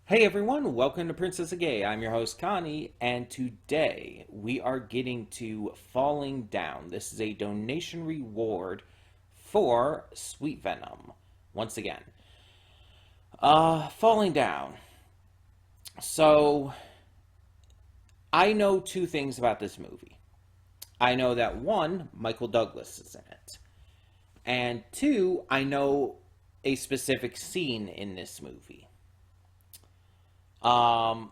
Hey everyone, welcome to Princess of Gay. I'm your host Connie, and today we are getting to Falling Down. This is a donation reward for Sweet Venom. Once again, Falling Down. So, I know two things about this movie. I know that one, Michael Douglas is in it, and two, I know a specific scene in this movie. Um,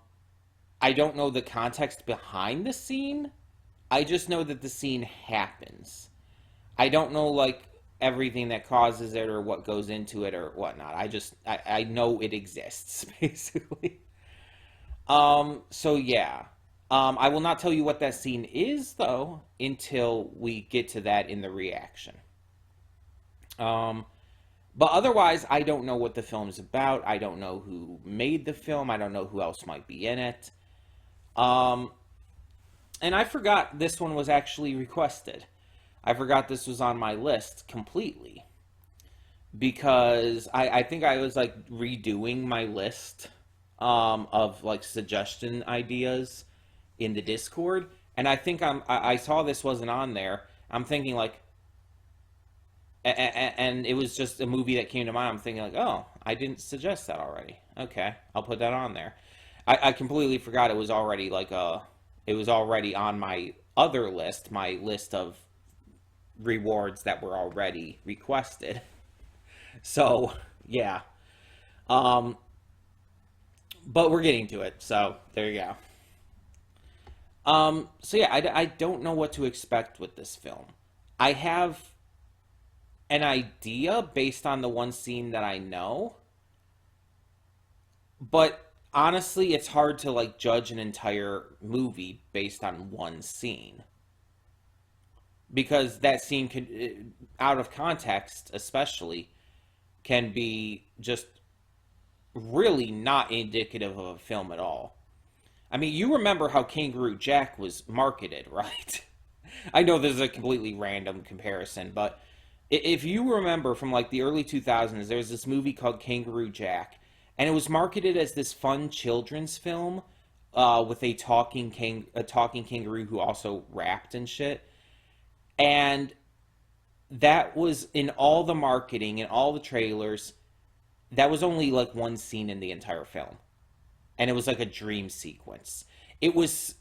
I don't know the context behind the scene. I just know that the scene happens. I don't know like everything that causes it or what goes into it or whatnot. I know it exists basically. So yeah. I will not tell you what that scene is though until we get to that in the reaction. Um, but otherwise, I don't know what the film is about. I don't know who made the film. I don't know who else might be in it. Um, and I forgot this one was actually requested. I forgot this was on my list completely because I think I was like redoing my list of like suggestion ideas in the Discord, and I think I saw this wasn't on there. I'm thinking like, and it was just a movie that came to mind. I'm thinking like, oh, I didn't suggest that already. Okay, I'll put that on there. I completely forgot it was already like it was already on my other list, my list of rewards that were already requested. So yeah, um, but we're getting to it. So there you go. So yeah, I don't know what to expect with this film. I have an idea based on the one scene that I know, but honestly, it's hard to like judge an entire movie based on one scene because that scene could, out of context, especially, can be just really not indicative of a film at all. I mean, you remember how Kangaroo Jack was marketed, right? I know this is a completely random comparison, but if you remember from like the early 2000s, there was this movie called Kangaroo Jack, and it was marketed as this fun children's film with a talking kangaroo who also rapped and shit. And that was in all the marketing and all the trailers. That was only like one scene in the entire film, and it was like a dream sequence. It was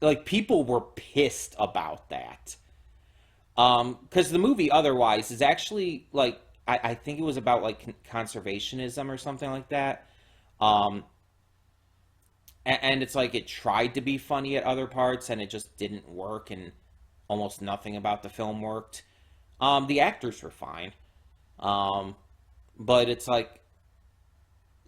like people were pissed about that. Because the movie otherwise is actually like I think it was about like conservationism or something like that. Um, and it's like it tried to be funny at other parts and it just didn't work, and almost nothing about the film worked. The actors were fine, um, but it's like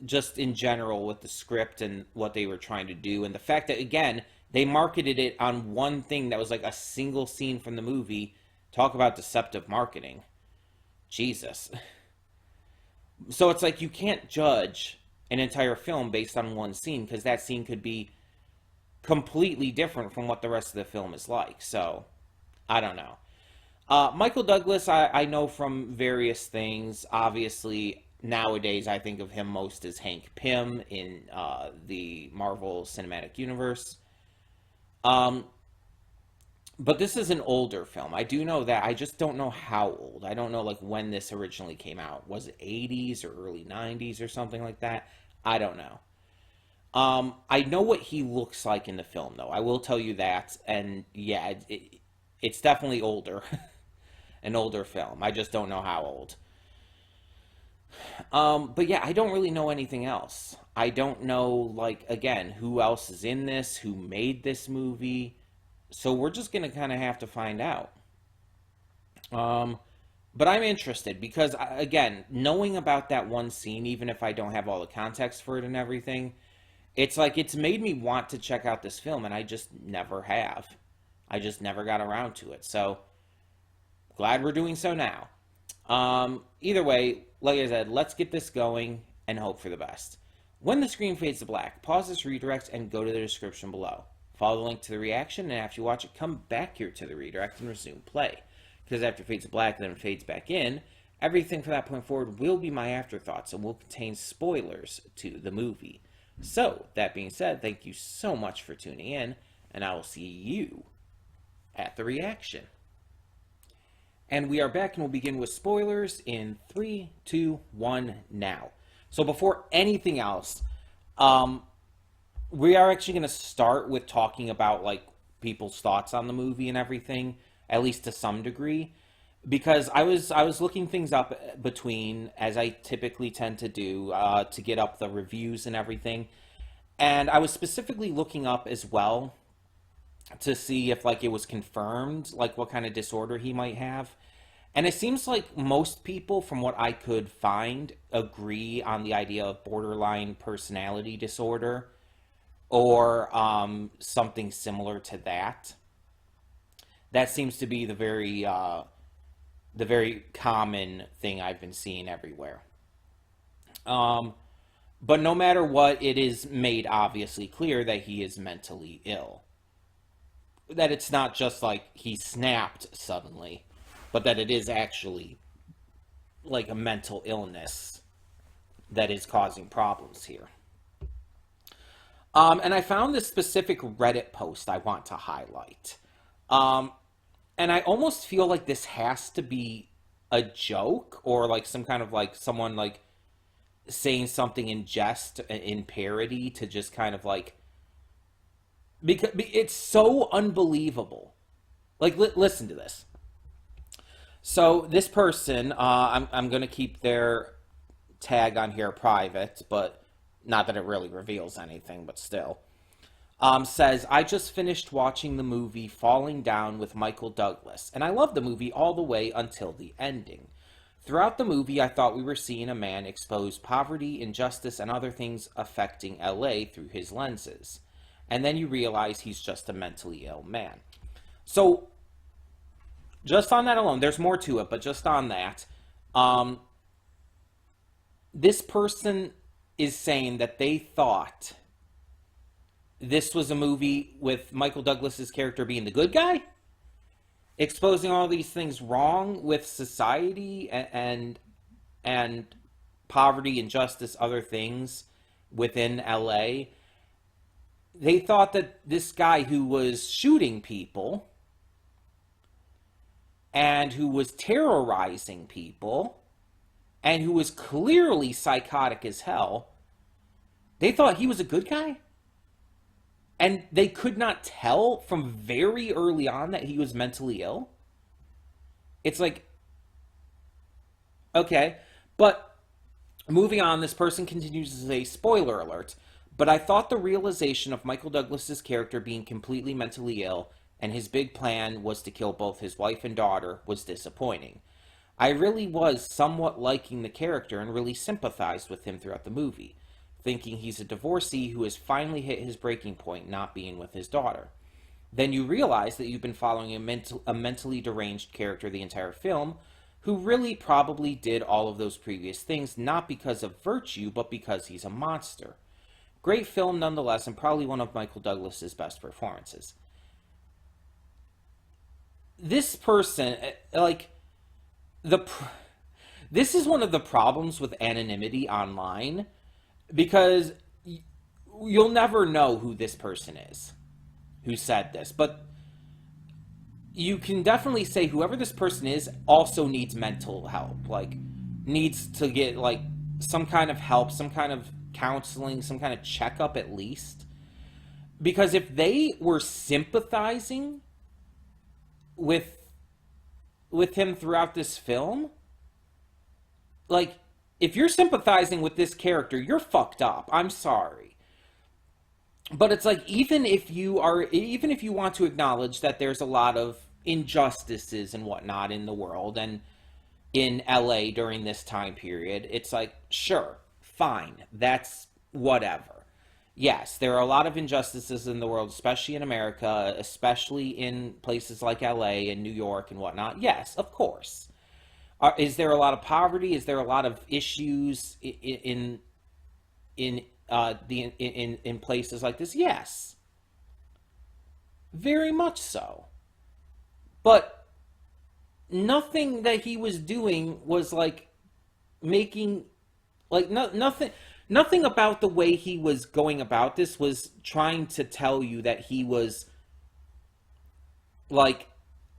just in general with the script and what they were trying to do, and the fact that again they marketed it on one thing that was like a single scene from the movie. Talk about deceptive marketing. Jesus. So it's like you can't judge an entire film based on one scene because that scene could be completely different from what the rest of the film is like. So I don't know. Michael Douglas, I know from various things. Obviously, nowadays I think of him most as Hank Pym in the Marvel Cinematic Universe. Um, but this is an older film. I do know that. I just don't know how old. I don't know like when this originally came out. Was it 80s or early 90s or something like that? I don't know. I know what he looks like in the film, though. I will tell you that. And yeah, it's definitely older, an older film. I just don't know how old. But yeah, I don't really know anything else. I don't know, like, again, who else is in this, who made this movie. So we're just gonna kind of have to find out. Um, but I'm interested because, again, knowing about that one scene, even if I don't have all the context for it and everything, it's like it's made me want to check out this film, and I just never have. I just never got around to it. So glad we're doing so now. Either way, like I said, let's get this going and hope for the best. When the screen fades to black, pause this redirect and go to the description below. Follow the link to the reaction, and after you watch it, come back here to the redirect and resume play. Because after it fades to black and then it fades back in, everything from that point forward will be my afterthoughts and will contain spoilers to the movie. So, that being said, thank you so much for tuning in, and I will see you at the reaction. And we are back, and we'll begin with spoilers in 3, 2, 1 now. So, before anything else, we are actually going to start with talking about like people's thoughts on the movie and everything, at least to some degree, because I was looking things up between, as I typically tend to do, to get up the reviews and everything, and I was specifically looking up as well to see if like it was confirmed, like what kind of disorder he might have. And it seems like most people, from what I could find, agree on the idea of borderline personality disorder or something similar to that. That seems to be the very common thing I've been seeing everywhere. Um, but no matter what, it is made obviously clear that he is mentally ill. That it's not just like he snapped suddenly, but that it is actually like a mental illness that is causing problems here. And I found this specific Reddit post I want to highlight. Um, and I almost feel like this has to be a joke or like some kind of like someone like saying something in jest, in parody to just kind of like, because it's so unbelievable. Like, listen to this. So this person, I'm going to keep their tag on here private, but not that it really reveals anything, but still. Says, I just finished watching the movie Falling Down with Michael Douglas, and I loved the movie all the way until the ending. Throughout the movie, I thought we were seeing a man expose poverty, injustice, and other things affecting LA through his lenses. And then you realize he's just a mentally ill man. So, just on that alone, there's more to it, but just on that, um, this person is saying that they thought this was a movie with Michael Douglas's character being the good guy, exposing all these things wrong with society and poverty, injustice, other things within LA. They thought that this guy who was shooting people and who was terrorizing people and who was clearly psychotic as hell, they thought he was a good guy. And they could not tell from very early on that he was mentally ill. It's like, okay. But moving on, this person continues to say, spoiler alert, but I thought the realization of Michael Douglas's character being completely mentally ill and his big plan was to kill both his wife and daughter was disappointing. I really was somewhat liking the character and really sympathized with him throughout the movie, thinking he's a divorcee who has finally hit his breaking point not being with his daughter. Then you realize that you've been following a mentally deranged character the entire film, who really probably did all of those previous things not because of virtue, but because he's a monster. Great film nonetheless, and probably one of Michael Douglas's best performances. This person, like, this is one of the problems with anonymity online, because you'll never know who this person is who said this, but you can definitely say whoever this person is also needs mental help, like needs to get like some kind of help, some kind of counseling, some kind of checkup at least, because if they were sympathizing with him throughout this film, like, if you're sympathizing with this character, you're fucked up. I'm sorry. But it's like, even if you want to acknowledge that there's a lot of injustices and whatnot in the world and in LA during this time period, it's like, sure, fine, that's whatever. Yes, there are a lot of injustices in the world, especially in America, especially in places like LA and New York and whatnot. Yes, of course. Is there a lot of poverty? Is there a lot of issues in places like this? Yes, very much so. But nothing that he was doing was like making, like, nothing. nothing about the way he was going about this was trying to tell you that he was like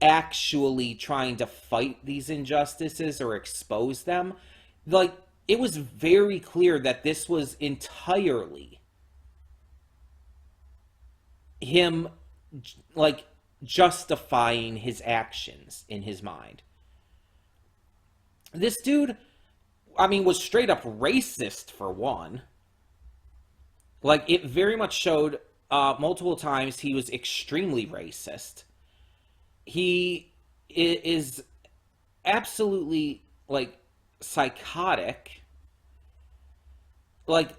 actually trying to fight these injustices or expose them. Like, it was very clear that this was entirely him, like, justifying his actions in his mind. This dude, I mean, was straight up racist for one. Like, it very much showed multiple times he was extremely racist. He is absolutely, like, psychotic, like,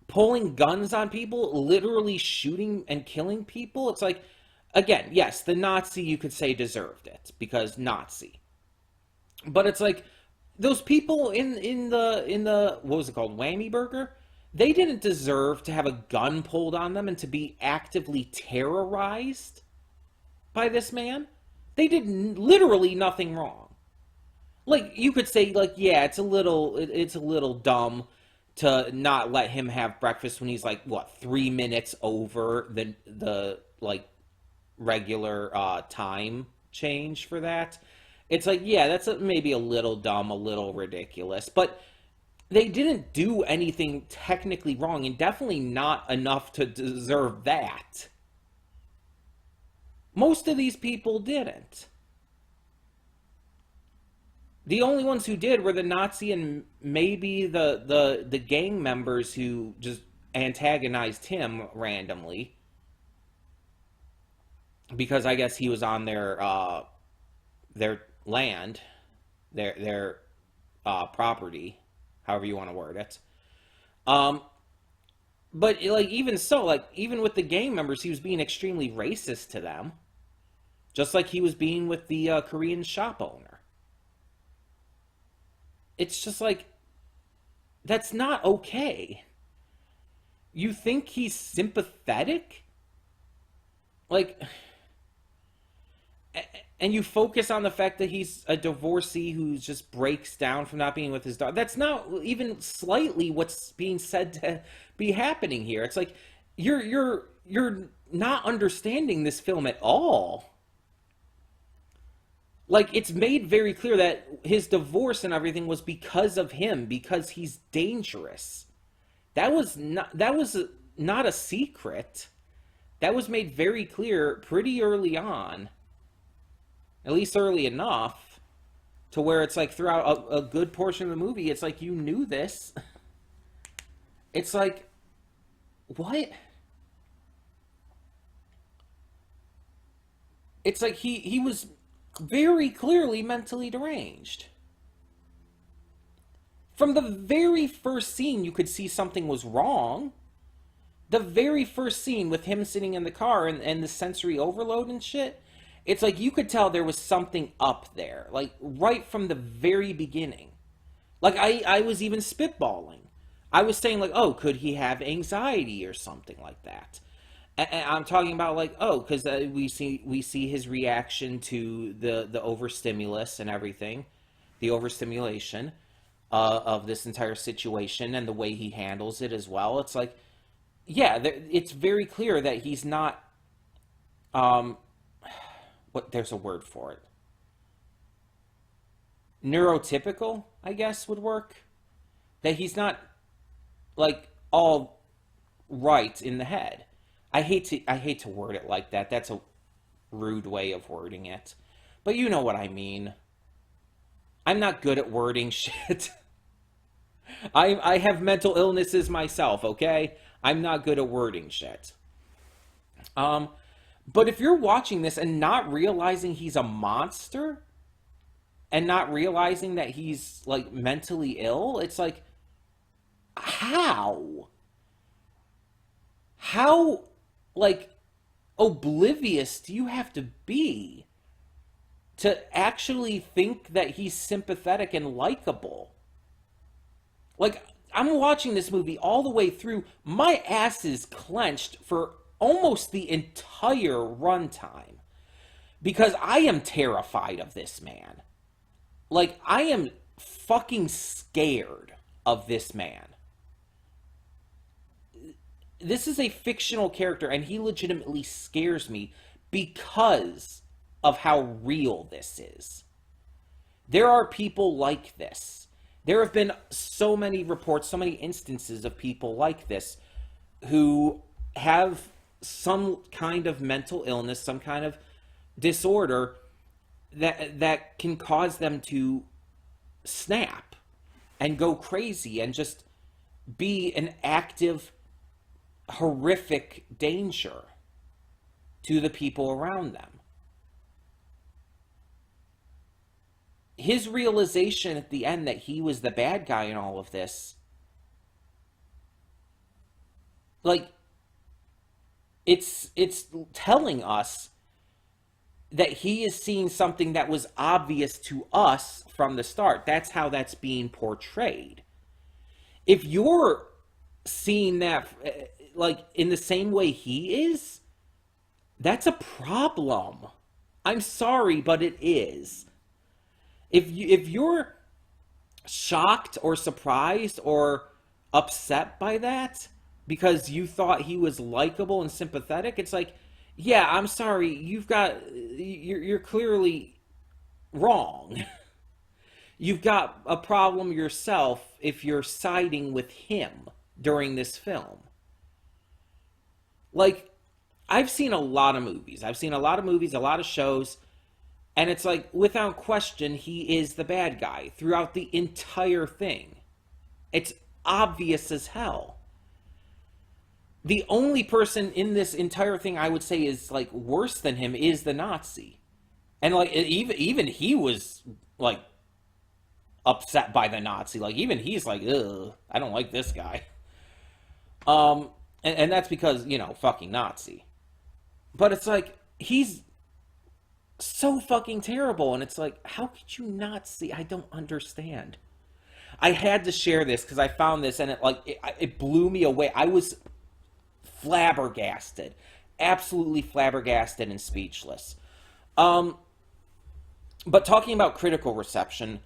pulling guns on people, literally shooting and killing people. It's like, again, yes, the Nazi, you could say, deserved it because Nazi, but it's like those people in the what was it called, Whammy Burger, they didn't deserve to have a gun pulled on them and to be actively terrorized by this man. They did literally nothing wrong. Like, you could say, like, yeah, it's a little dumb to not let him have breakfast when he's like, what, 3 minutes over the like regular time change for that. It's like, yeah, that's maybe a little dumb, a little ridiculous, but they didn't do anything technically wrong, and definitely not enough to deserve that. Most of these people didn't. The only ones who did were the Nazi and maybe the gang members who just antagonized him randomly because I guess he was on their land, their property, however you want to word it. Um, but like, even so, like, even with the gang members, he was being extremely racist to them, just like he was being with the Korean shop owner. It's just like, that's not okay. You think he's sympathetic? Like, and you focus on the fact that he's a divorcee who just breaks down from not being with his daughter. That's not even slightly what's being said to be happening here. It's like, you're not understanding this film at all. Like, it's made very clear that his divorce and everything was because of him, because he's dangerous. That was not a secret. That was made very clear pretty early on, at least early enough to where it's like throughout a good portion of the movie, it's like you knew this. It's like, what? It's like he was very clearly mentally deranged. From the very first scene, you could see something was wrong. The very first scene with him sitting in the car and the sensory overload and shit, it's like you could tell there was something up there, like right from the very beginning. Like, I was even spitballing. I was saying, like, oh, could he have anxiety or something like that? And I'm talking about, like, oh, because we see his reaction to the overstimulus and everything, the overstimulation of this entire situation and the way he handles it as well. It's like, yeah, it's very clear that he's not, what, there's a word for it. Neurotypical, I guess, would work. That he's not, like, all right in the head. I hate to word it like that. That's a rude way of wording it. But you know what I mean. I'm not good at wording shit. I have mental illnesses myself, okay? I'm not good at wording shit. But if you're watching this and not realizing he's a monster and not realizing that he's, like, mentally ill, it's like, how? How, like, oblivious do you have to be to actually think that he's sympathetic and likable? Like, I'm watching this movie all the way through. My ass is clenched for almost the entire runtime because I am terrified of this man. Like, I am fucking scared of this man. this is a fictional character, and he legitimately scares me because of how real this is. There are people like this. There have been so many reports, so many instances of people like this who have some kind of mental illness, some kind of disorder that can cause them to snap and go crazy and just be an active, horrific danger to the people around them. His realization at the end that he was the bad guy in all of this, like, it's telling us that he is seeing something that was obvious to us from the start. That's how that's being portrayed. If you're seeing that like in the same way he is, that's a problem. I'm sorry, but it is. If you're shocked or surprised or upset by that because you thought he was likable and sympathetic, it's like, yeah, I'm sorry, you're clearly wrong. You've got a problem yourself if you're siding with him during this film. Like, I've seen a lot of movies. I've seen a lot of movies, a lot of shows, and it's like, without question, he is the bad guy throughout the entire thing. It's obvious as hell. The only person in this entire thing I would say is like worse than him is the Nazi. And like even he was like upset by the Nazi. Like even he's like, ugh, I don't like this guy. And that's because, fucking Nazi. But it's like, he's so fucking terrible. And it's like, how could you not see? I don't understand. I had to share this because I found this and it blew me away. I was flabbergasted. Absolutely flabbergasted and speechless. But talking about critical reception,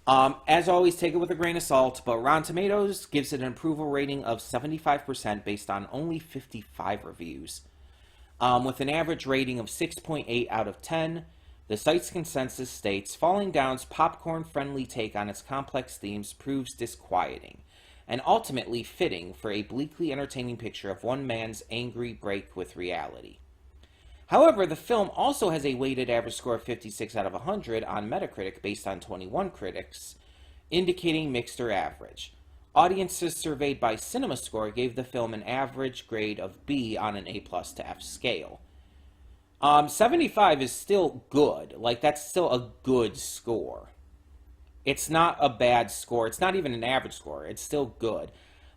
as always, take it with a grain of salt, but Rotten Tomatoes gives it an approval rating of 75% based on only 55 reviews. With an average rating of 6.8 out of 10, the site's consensus states, Falling Down's popcorn-friendly take on its complex themes proves disquieting, and ultimately fitting for a bleakly entertaining picture of one man's angry break with reality. However, the film also has a weighted average score of 56 out of 100 on Metacritic based on 21 critics, indicating mixed or average. Audiences surveyed by CinemaScore gave the film an average grade of B on an A+ to F scale. 75 is still good. Like, that's still a good score. It's not a bad score. It's not even an average score. It's still good.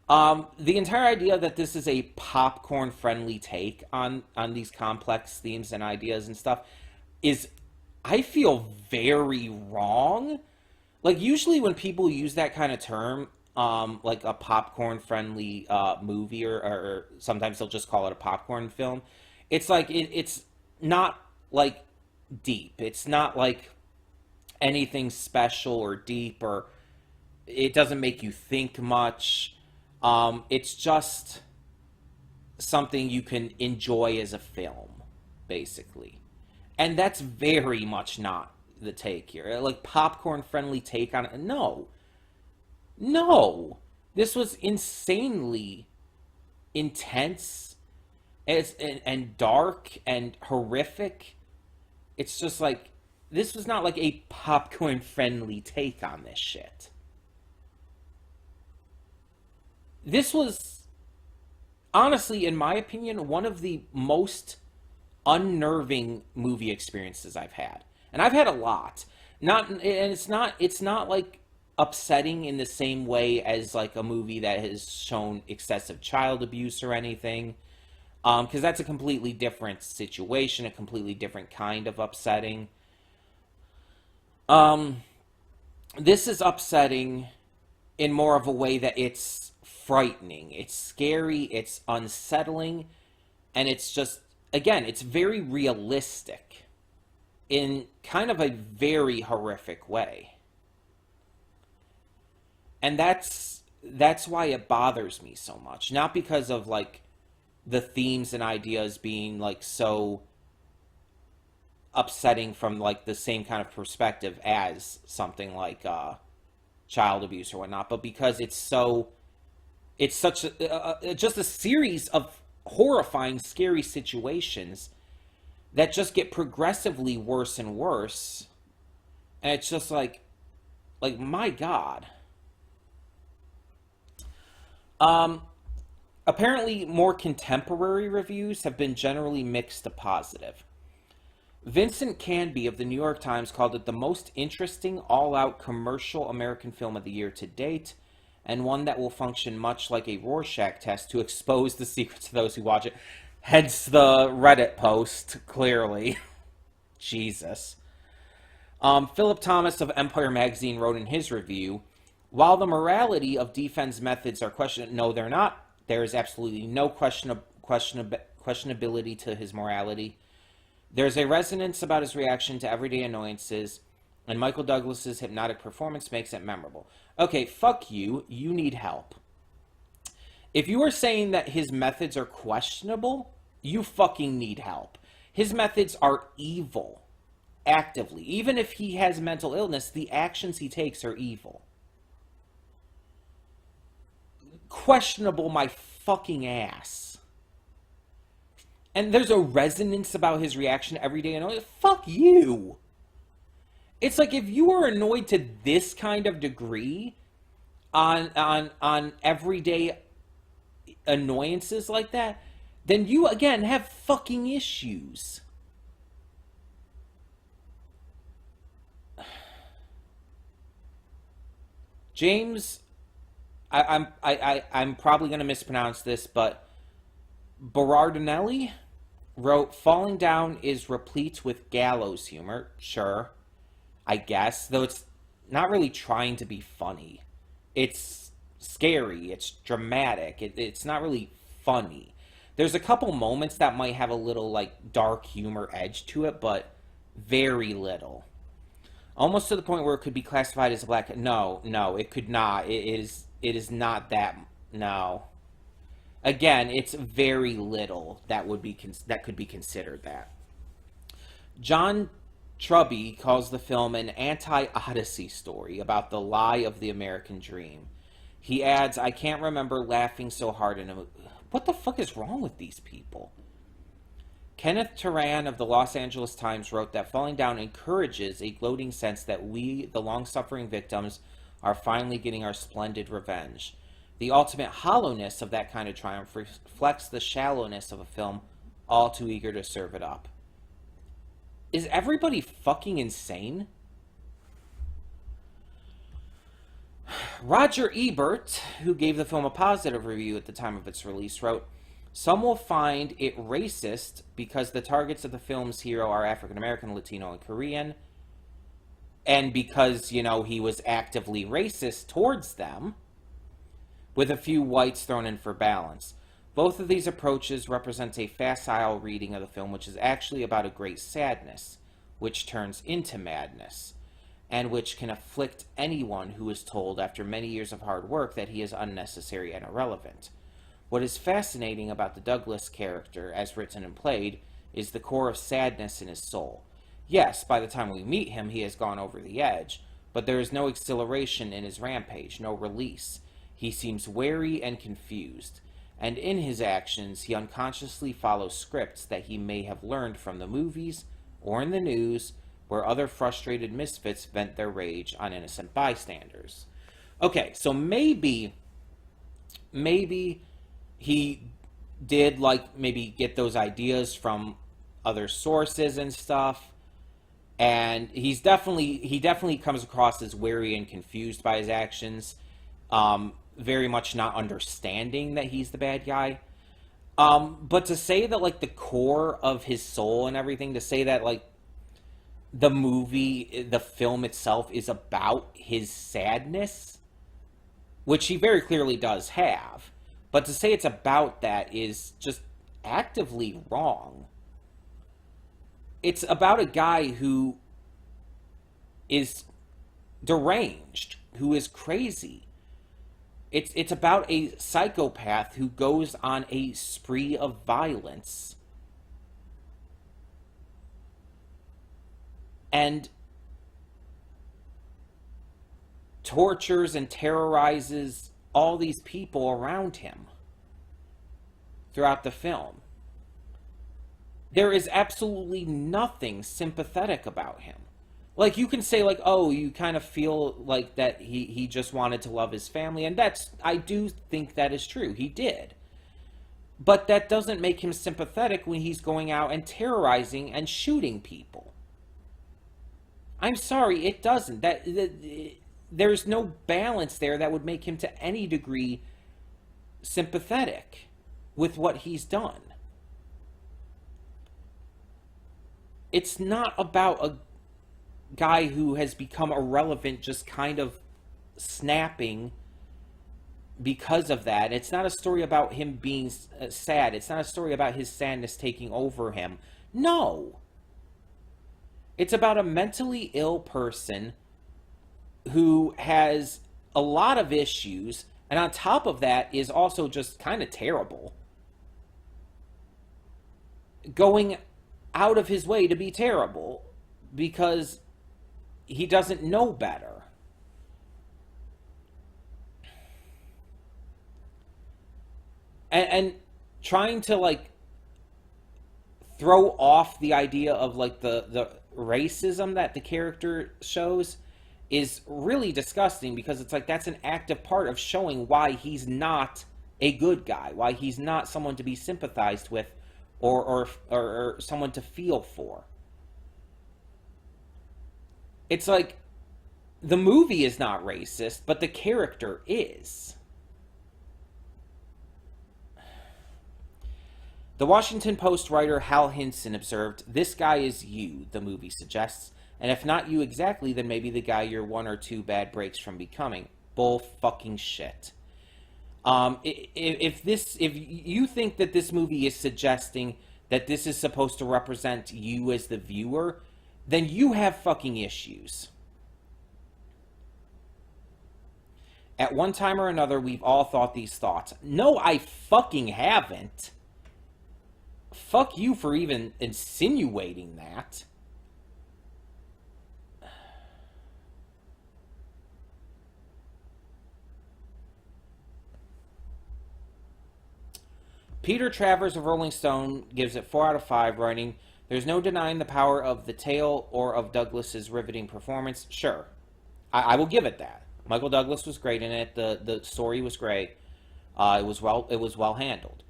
The entire idea that this is a popcorn-friendly take on these complex themes and ideas and stuff is, I feel, very wrong. Like, usually when people use that kind of term, like a popcorn-friendly movie, or sometimes they'll just call it a popcorn film, it's like, it's not, like, deep. It's not, like, anything special or deep, or it doesn't make you think much. It's just something you can enjoy as a film, basically. And that's very much not the take here. Like, popcorn-friendly take on it. No. No. This was insanely intense and dark and horrific. It's just like, this was not like a popcorn-friendly take on this shit. This was, honestly, in my opinion, one of the most unnerving movie experiences I've had. And I've had a lot. It's not like upsetting in the same way as like a movie that has shown excessive child abuse or anything. Because that's a completely different situation, a completely different kind of upsetting. This is upsetting in more of a way that it's frightening, it's scary, it's unsettling, and it's just, again, it's very realistic in kind of a very horrific way. And that's why it bothers me so much. Not because of like the themes and ideas being like so upsetting from like the same kind of perspective as something like child abuse or whatnot, but because it's such just a series of horrifying, scary situations that just get progressively worse and worse, and it's just like my God. Um, Apparently, more contemporary reviews have been generally mixed to positive. Vincent Canby of the New York Times called it the most interesting all-out commercial American film of the year to date, and one that will function much like a Rorschach test to expose the secrets of those who watch it. Hence the Reddit post, clearly. Jesus. Philip Thomas of Empire Magazine wrote in his review, while the morality of Defen's methods are questioned, no, they're not. There is absolutely no questionability to his morality. There's a resonance about his reaction to everyday annoyances, and Michael Douglas's hypnotic performance makes it memorable. Okay, fuck you. You need help. If you are saying that his methods are questionable, you fucking need help. His methods are evil, actively. Even if he has mental illness, the actions he takes are evil. Questionable my fucking ass. And there's a resonance about his reaction every day. And fuck you. It's like if you were annoyed to this kind of degree on everyday annoyances like that, then you again have fucking issues. James, I'm probably going to mispronounce this, but Berardinelli wrote, falling down is replete with gallows humor. Sure, I guess, though it's not really trying to be funny. It's scary, it's dramatic, it's not really funny. There's a couple moments that might have a little like dark humor edge to it, but very little. Almost to the point where it could be classified as a black. No, no, it could not. It is not that. No. Again, it's very little that would be that could be considered that. John Truby calls the film an anti-Odyssey story about the lie of the American dream. He adds, I can't remember laughing so hard in a movie. What the fuck is wrong with these people? Kenneth Turan of the Los Angeles Times wrote that falling down encourages a gloating sense that we, the long-suffering victims, are finally getting our splendid revenge. The ultimate hollowness of that kind of triumph reflects the shallowness of a film all too eager to serve it up. Is everybody fucking insane? Roger Ebert, who gave the film a positive review at the time of its release, wrote, some will find it racist because the targets of the film's hero are African American, Latino, and Korean, and because, he was actively racist towards them, with a few whites thrown in for balance. Both of these approaches represent a facile reading of the film, which is actually about a great sadness, which turns into madness, and which can afflict anyone who is told after many years of hard work that he is unnecessary and irrelevant. What is fascinating about the Douglas character, as written and played, is the core of sadness in his soul. Yes, by the time we meet him, he has gone over the edge, but there is no exhilaration in his rampage, no release. He seems wary and confused, and in his actions, he unconsciously follows scripts that he may have learned from the movies or in the news, where other frustrated misfits vent their rage on innocent bystanders. Okay, so maybe he did maybe get those ideas from other sources and stuff, and he definitely comes across as wary and confused by his actions, very much not understanding that he's the bad guy. But to say that the core of his soul and everything, to say that the film itself is about his sadness, which he very clearly does have, but to say it's about that is just actively wrong. It's about a guy who is deranged, who is crazy, It's about a psychopath who goes on a spree of violence and tortures and terrorizes all these people around him throughout the film. There is absolutely nothing sympathetic about him. Like, you can say, like, oh, you kind of feel like that he just wanted to love his family, and I do think that is true. He did. But that doesn't make him sympathetic when he's going out and terrorizing and shooting people. I'm sorry, it doesn't. There's no balance there that would make him to any degree sympathetic with what he's done. It's not about a guy who has become irrelevant just kind of snapping because of that. It's not a story about him being sad. It's not a story about his sadness taking over him. No. It's about a mentally ill person who has a lot of issues, and on top of that is also just kind of terrible. Going out of his way to be terrible because he doesn't know better. And trying to, like, throw off the idea of, like, the racism that the character shows is really disgusting, because it's like that's an active part of showing why he's not a good guy, why he's not someone to be sympathized with or someone to feel for. It's like the movie is not racist, but the character is. The Washington Post writer Hal Hinson observed, "This guy is you," the movie suggests, "and if not you exactly, then maybe the guy you're one or two bad breaks from becoming." Bull fucking shit. If you think that this movie is suggesting that this is supposed to represent you as the viewer, then you have fucking issues. At one time or another, we've all thought these thoughts. No, I fucking haven't. Fuck you for even insinuating that. Peter Travers of Rolling Stone gives it 4 out of 5, writing, "There's no denying the power of the tale or of Douglas's riveting performance." Sure, I will give it that. Michael Douglas was great in it. The story was great. It was well handled.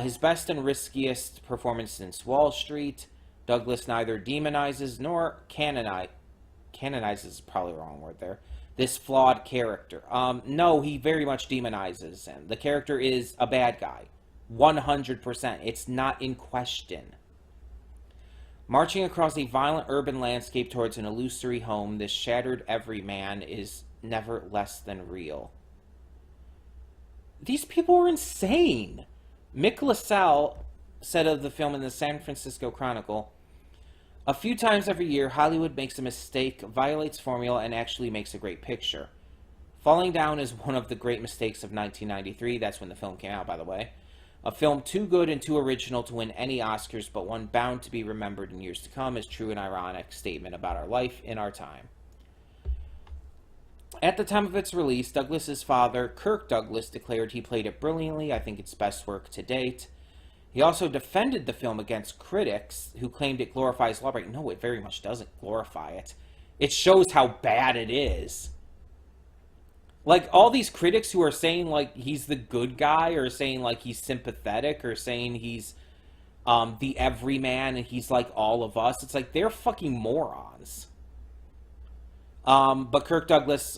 His best and riskiest performance since Wall Street. Douglas neither demonizes nor canonizes is probably the wrong word there. This flawed character. No, he very much demonizes him. The character is a bad guy. 100%. It's not in question. Marching across a violent urban landscape towards an illusory home, this shattered everyman is never less than real. These people were insane. Mick LaSalle said of the film in the San Francisco Chronicle, "A few times every year, Hollywood makes a mistake, violates formula, and actually makes a great picture. Falling Down is one of the great mistakes of 1993. That's when the film came out, by the way. A film too good and too original to win any Oscars, but one bound to be remembered in years to come as true and ironic statement about our life in our time." At the time of its release, Douglas's father, Kirk Douglas, declared he played it brilliantly. "I think it's best work to date." He also defended the film against critics who claimed it glorifies lawbreaking. No, it very much doesn't glorify it. It shows how bad it is. Like, all these critics who are saying, like, he's the good guy, or saying, like, he's sympathetic, or saying he's the everyman and he's like all of us, it's like, they're fucking morons. But Kirk Douglas,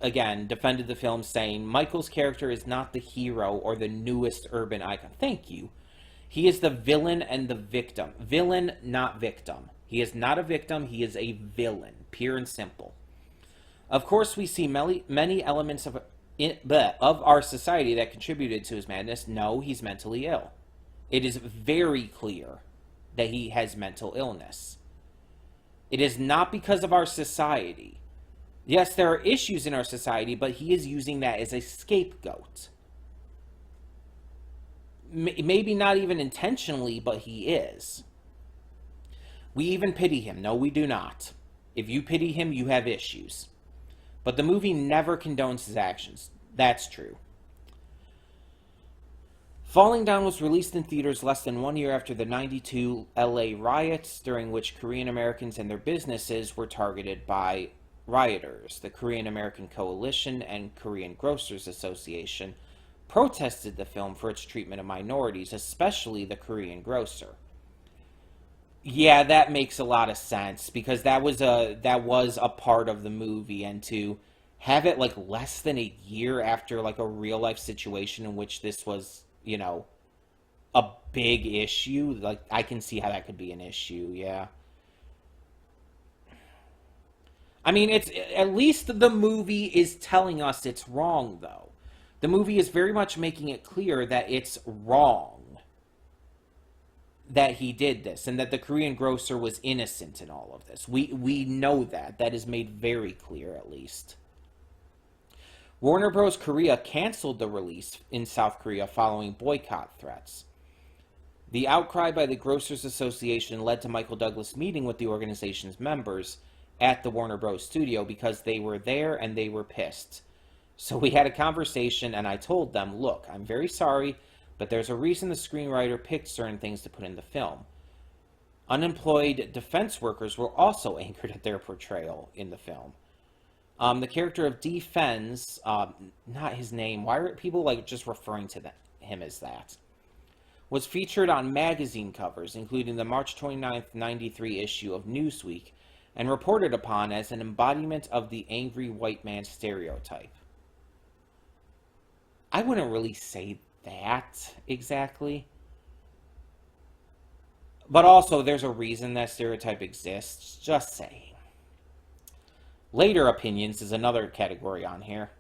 again, defended the film, saying, "Michael's character is not the hero or the newest urban icon." Thank you. "He is the villain and the victim." Villain, not victim. He is not a victim, he is a villain. Pure and simple. "Of course, we see many elements of our society that contributed to his madness. No, he's mentally ill. It is very clear that he has mental illness. It is not because of our society. Yes, there are issues in our society, but he is using that as a scapegoat. Maybe not even intentionally, but he is. We even pity him. No, we do not. If you pity him, you have issues. But the movie never condones his actions. That's true. Falling Down was released in theaters less than 1 year after the '92 LA riots, during which Korean Americans and their businesses were targeted by rioters. The Korean American Coalition and Korean Grocers Association protested the film for its treatment of minorities, especially the Korean grocer. Yeah, that makes a lot of sense because that was a part of the movie, and to have it like less than a year after like a real life situation in which this was, a big issue, like I can see how that could be an issue, yeah. I mean, it's at least the movie is telling us it's wrong though. The movie is very much making it clear that it's wrong that he did this and that the Korean grocer was innocent in all of this. We know that. That is made very clear at least. Warner Bros. Korea canceled the release in South Korea following boycott threats. The outcry by the Grocers Association led to Michael Douglas meeting with the organization's members at the Warner Bros. Studio because they were there and they were pissed. So we had a conversation and I told them, look, I'm very sorry, but there's a reason the screenwriter picked certain things to put in the film. Unemployed defense workers were also angered at their portrayal in the film. The character of D. Fens, not his name, why are people like just referring to him as that? Was featured on magazine covers, including the March 29th, '93 issue of Newsweek, and reported upon as an embodiment of the angry white man stereotype. I wouldn't really say that exactly. But also, there's a reason that stereotype exists. Just saying. Later opinions is another category on here.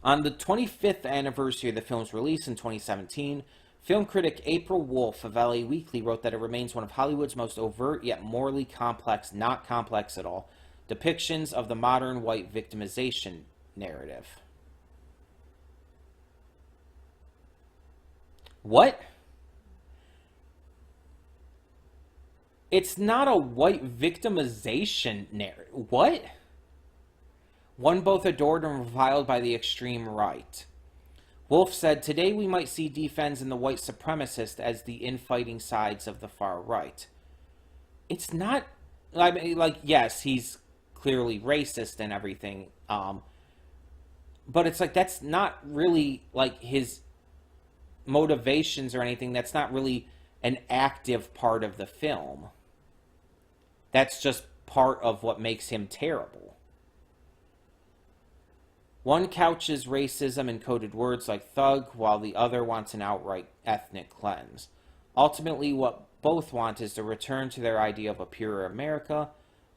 On the 25th anniversary of the film's release in 2017, film critic April Wolfe of LA Weekly wrote that it remains one of Hollywood's most overt yet morally complex, not complex at all, depictions of the modern white victimization narrative. What? It's not a white victimization narrative. What? One both adored and reviled by the extreme right. Wolf said, today we might see defense and the white supremacist as the infighting sides of the far right. It's not, I mean, like, yes, he's clearly racist and everything, but it's like, that's not really, like, his motivations or anything. That's not really an active part of the film. That's just part of what makes him terrible. One couches racism in coded words like thug, while the other wants an outright ethnic cleanse. Ultimately, what both want is to return to their idea of a purer America,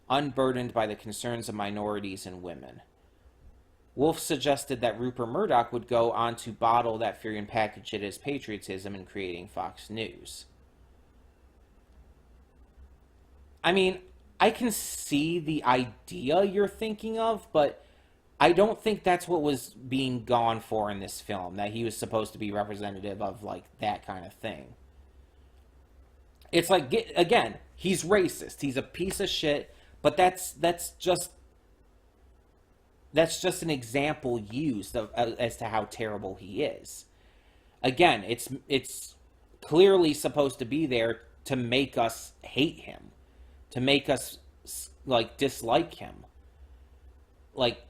unburdened by the concerns of minorities and women. Wolf suggested that Rupert Murdoch would go on to bottle that fear and package it as patriotism in creating Fox News. I mean, I can see the idea you're thinking of, but I don't think that's what was being gone for in this film, that he was supposed to be representative of, like, that kind of thing. It's like, again, he's racist. He's a piece of shit, but that's just an example used as to how terrible he is. Again, it's clearly supposed to be there to make us hate him, to make us like dislike him. Like,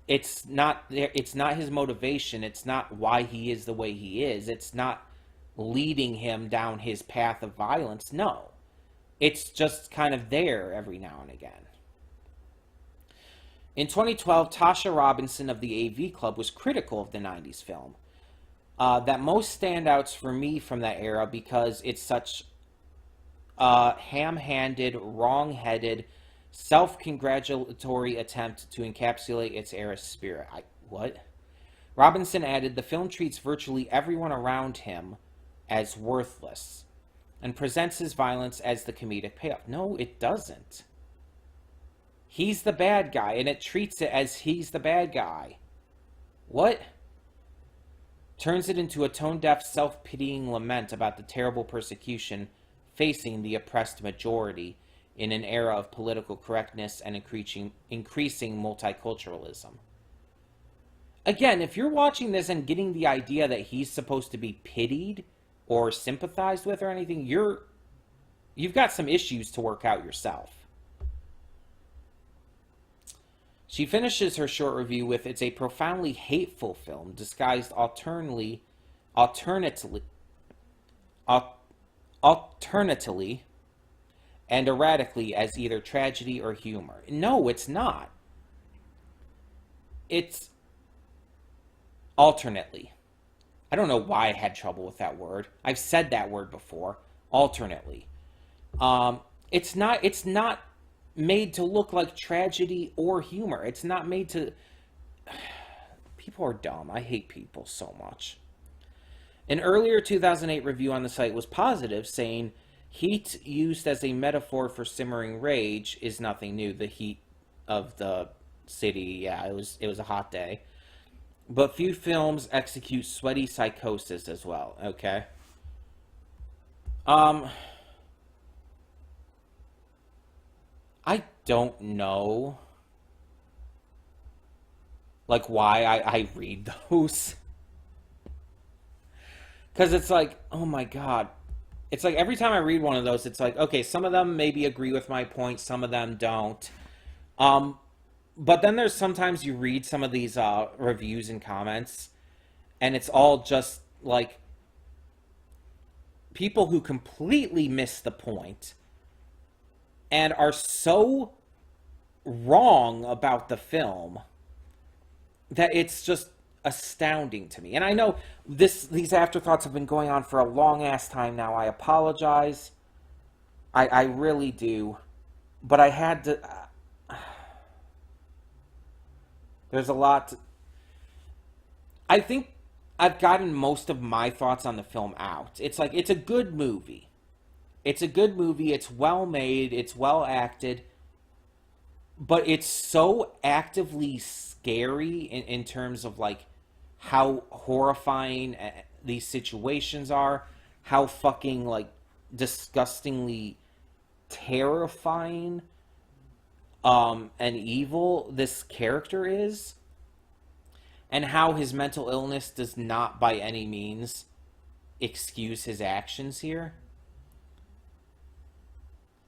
it's not his motivation. It's not why he is the way he is. It's not leading him down his path of violence. No, it's just kind of there every now and again. In 2012, Tasha Robinson of the AV Club was critical of the '90s film. That most standouts for me from that era because it's such a ham-handed, wrong-headed, self-congratulatory attempt to encapsulate its era's spirit. What? Robinson added, the film treats virtually everyone around him as worthless and presents his violence as the comedic payoff. No, it doesn't. He's the bad guy, and it treats it as he's the bad guy. What? Turns it into a tone-deaf, self-pitying lament about the terrible persecution facing the oppressed majority in an era of political correctness and increasing multiculturalism. Again, if you're watching this and getting the idea that he's supposed to be pitied or sympathized with or anything, you've got some issues to work out yourself. She finishes her short review with, "It's a profoundly hateful film, disguised alternately and erratically as either tragedy or humor." No, it's not. It's alternately. I don't know why I had trouble with that word. I've said that word before. Alternately. It's not made to look like tragedy or humor. It's not made to... People are dumb. I hate people so much. An earlier 2008 review on the site was positive, saying, "Heat used as a metaphor for simmering rage is nothing new. The heat of the city, yeah, it was a hot day. But few films execute sweaty psychosis as well." Okay. I don't know, like, why I read those. Because it's like, oh my God. It's like every time I read one of those, it's like, okay, some of them maybe agree with my point, some of them don't. Um, but then there's sometimes you read some of these reviews and comments, and it's all just like people who completely miss the point and are so wrong about the film that it's just astounding to me. And I know these afterthoughts have been going on for a long ass time now. I apologize. I really do. But I had to... there's a lot to, I think I've gotten most of my thoughts on the film out. It's like, it's a good movie. It's a good movie. It's well made. It's well acted. But it's so actively scary in terms of like how horrifying these situations are, how fucking like disgustingly terrifying and evil this character is, and how his mental illness does not by any means excuse his actions here.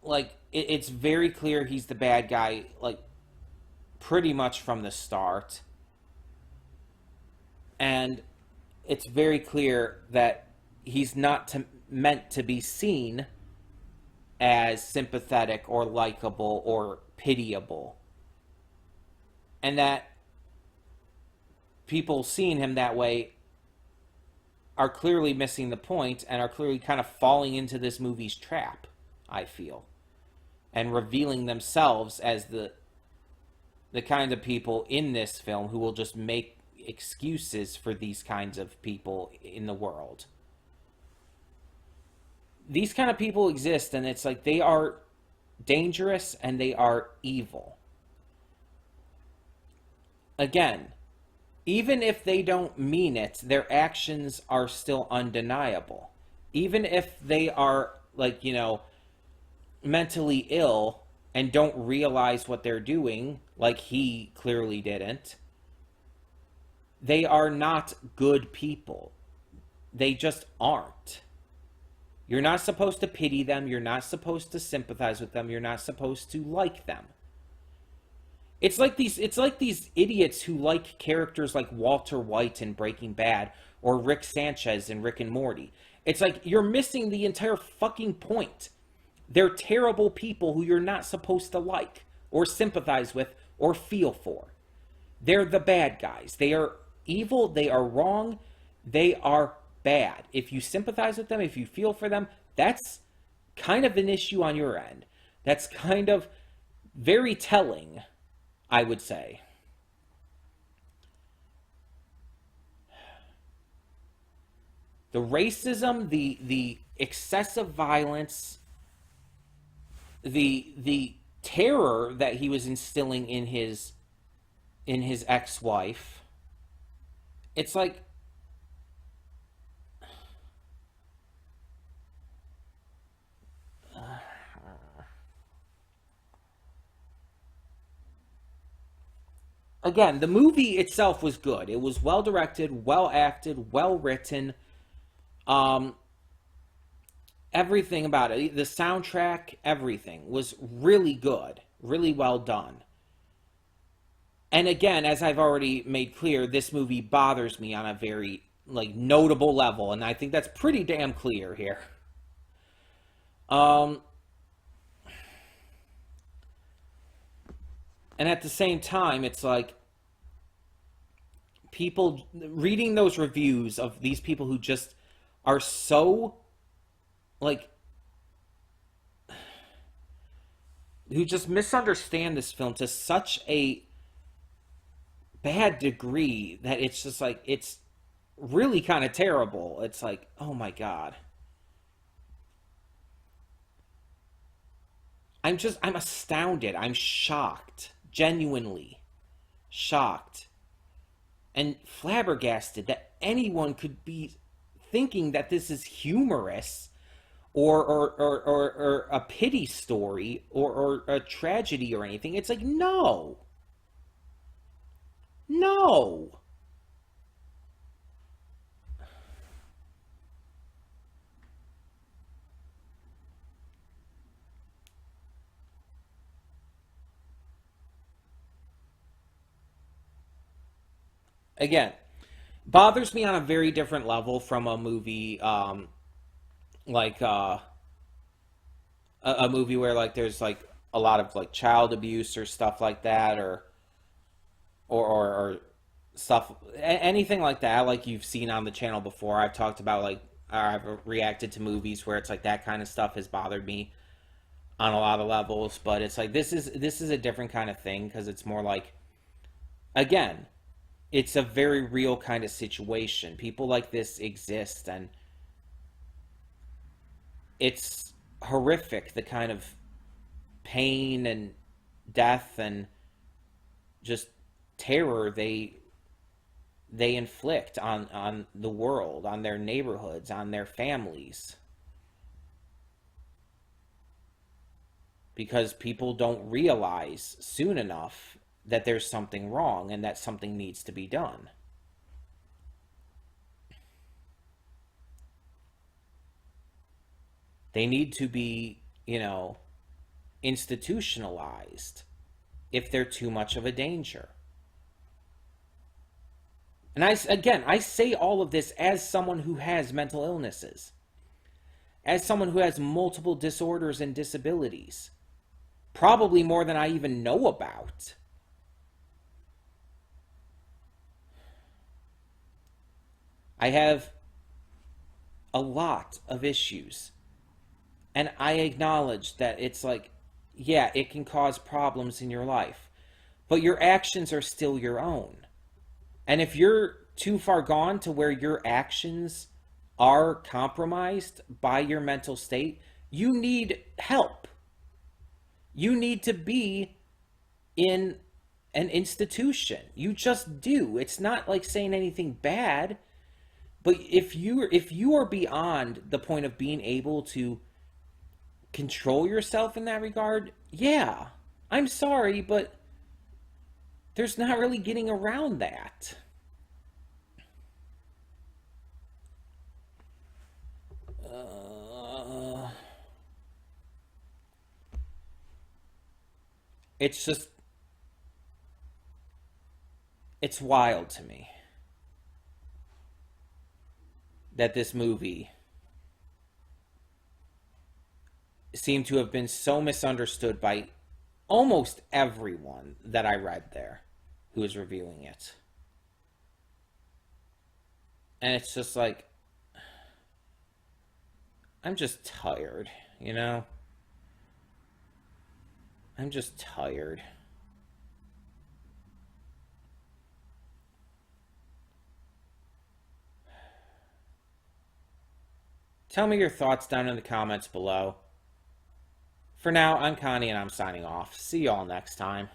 Like, it's very clear he's the bad guy, like, pretty much from the start. And it's very clear that he's not meant to be seen as sympathetic or likable or pitiable. And that people seeing him that way are clearly missing the point and are clearly kind of falling into this movie's trap, I feel. And revealing themselves as the kind of people in this film who will just make excuses for these kinds of people in the world. These kind of people exist, and it's like they are dangerous and they are evil. Again, even if they don't mean it, their actions are still undeniable. Even if they are, like, you know, mentally ill and don't realize what they're doing, like he clearly didn't, they are not good people. They just aren't. You're not supposed to pity them. You're not supposed to sympathize with them. You're not supposed to like them. It's like these idiots who like characters like Walter White in Breaking Bad or Rick Sanchez in Rick and Morty. It's like you're missing the entire fucking point. They're terrible people who you're not supposed to like or sympathize with or feel for. They're the bad guys. They are evil. They are wrong. They are bad. If you sympathize with them, if you feel for them, that's kind of an issue on your end. That's kind of very telling, I would say. The racism, the excessive violence, the terror that he was instilling in his ex-wife. It's like, again, the movie itself was good. It was well directed, well acted, well written. Um, Everything about it, the soundtrack, everything was really good, really well done. And again, as I've already made clear, this movie bothers me on a very like notable level, and I think that's pretty damn clear here. Um, and at the same time, it's like people reading those reviews of these people who just are so like who just misunderstand this film to such a bad degree that it's just like it's really kind of terrible. It's like, oh my god. I'm astounded. I'm shocked. Genuinely shocked and flabbergasted that anyone could be thinking that this is humorous or a pity story or a tragedy or anything. It's like, no. No. Again, bothers me on a very different level from a movie like a movie where like there's like a lot of like child abuse or stuff like that or stuff anything like that like you've seen on the channel before. I've talked about like I've reacted to movies where it's like that kind of stuff has bothered me on a lot of levels, but it's like this is a different kind of thing because it's more like, again, it's a very real kind of situation. People like this exist, and it's horrific the kind of pain and death and just terror they inflict on the world, on their neighborhoods, on their families, because people don't realize soon enough that there's something wrong and that something needs to be done. They need to be, institutionalized if they're too much of a danger. And I say all of this as someone who has mental illnesses, as someone who has multiple disorders and disabilities, probably more than I even know about. I have a lot of issues. And I acknowledge that it's like, yeah, it can cause problems in your life, but your actions are still your own. And if you're too far gone to where your actions are compromised by your mental state, you need help. You need to be in an institution. You just do. It's not like saying anything bad, but if you are beyond the point of being able to control yourself in that regard, yeah, I'm sorry, but there's not really getting around that. Uh, it's just, it's wild to me that this movie seemed to have been so misunderstood by almost everyone that I read there who was reviewing it. And it's just like, I'm just tired, you know? I'm just tired. Tell me your thoughts down in the comments below. For now, I'm Connie and I'm signing off. See y'all next time.